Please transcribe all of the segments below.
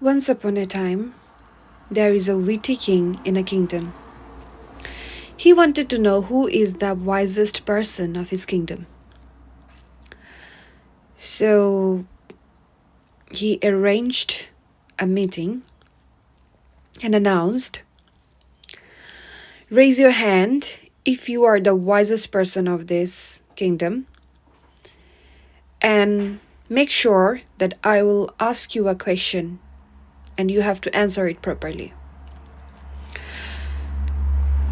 Once upon a time, there is a witty king in a kingdom. He wanted to know who is the wisest person of his kingdom. So he arranged a meeting and announced, "Raise your hand if you are the wisest person of this kingdom, and make sure that I will ask you a question and you have to answer it properly."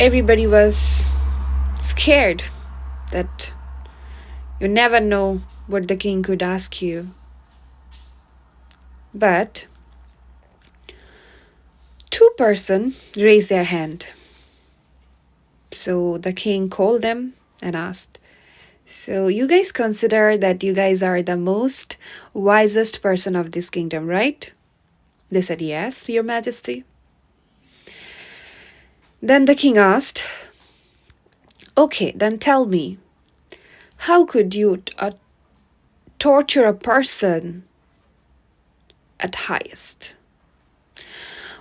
Everybody was scared that you never know what the king could ask you. But two persons raised their hand. So the king called them and asked, "So you guys consider that you guys are the most wisest person of this kingdom, right?" They said, "Yes, Your Majesty." Then the king asked, "Okay, then tell me, how could you torture a person at highest?"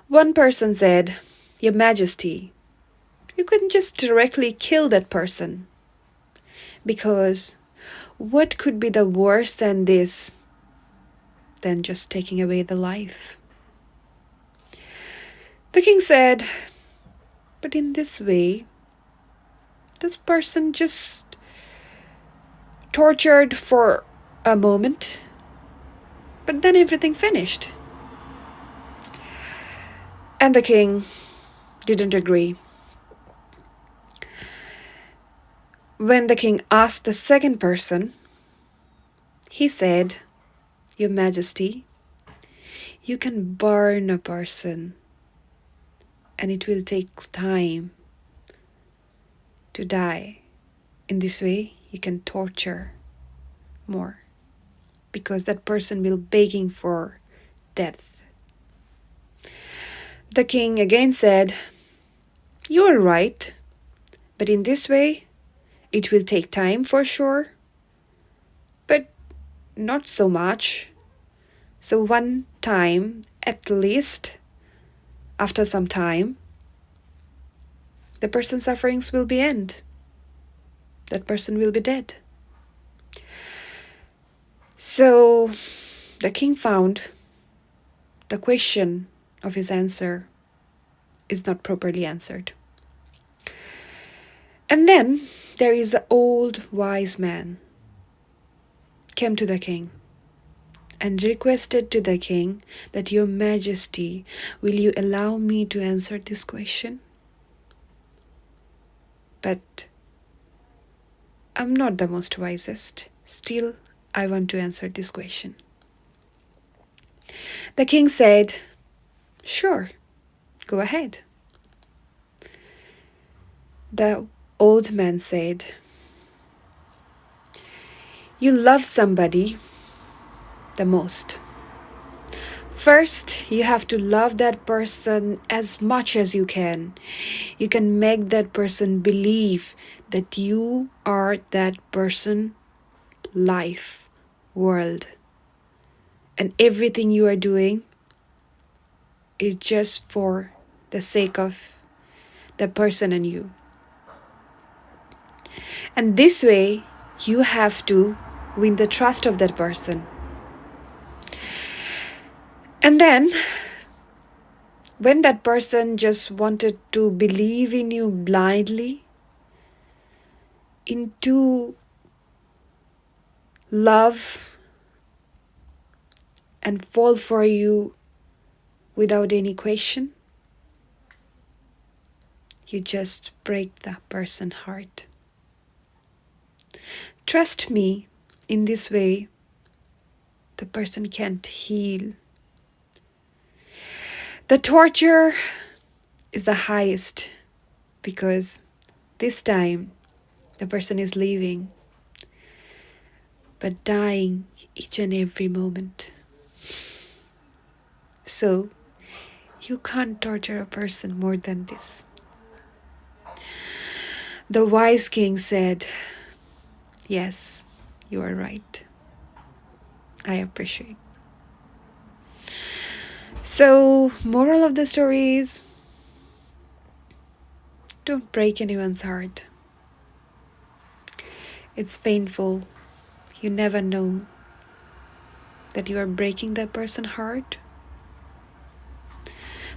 One person said, "Your Majesty, you couldn't just directly kill that person, because what could be the worse than this, than just taking away the life?" The king said, "But in this way, this person just tortured for a moment, but then everything finished." And the king didn't agree. When the king asked the second person, he said, "Your Majesty, you can burn a person, and it will take time to die. In this way, you can torture more, because that person will begging for death." The king again said, "You are right, but in this way, it will take time for sure, but not so much. So one time, at least, after some time, the person's sufferings will be end. That person will be dead." So the king found the question of his answer is not properly answered. And then there is an old wise man came to the king and requested to the king that, "Your Majesty, will you allow me to answer this question? But I'm not the most wisest. Still, I want to answer this question." The king said, "Sure, go ahead." The old man said, "You love somebody the most. First, you have to love that person as much as you can. You can make that person believe that you are that person, life, world. And everything you are doing is just for the sake of the person and you. And this way, you have to win the trust of that person. And then, when that person just wanted to believe in you blindly, into love and fall for you without any question, you just break the person's heart. Trust me, in this way, the person can't heal. The torture is the highest, because this time the person is leaving, but dying each and every moment. So you can't torture a person more than this." The wise king said, "Yes, you are right. I appreciate." So, moral of the story is, don't break anyone's heart. It's painful. You never know that you are breaking that person's heart.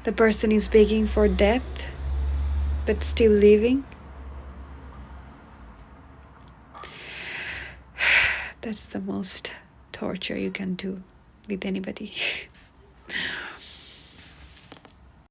The person is begging for death, but still living. That's the most torture you can do with anybody.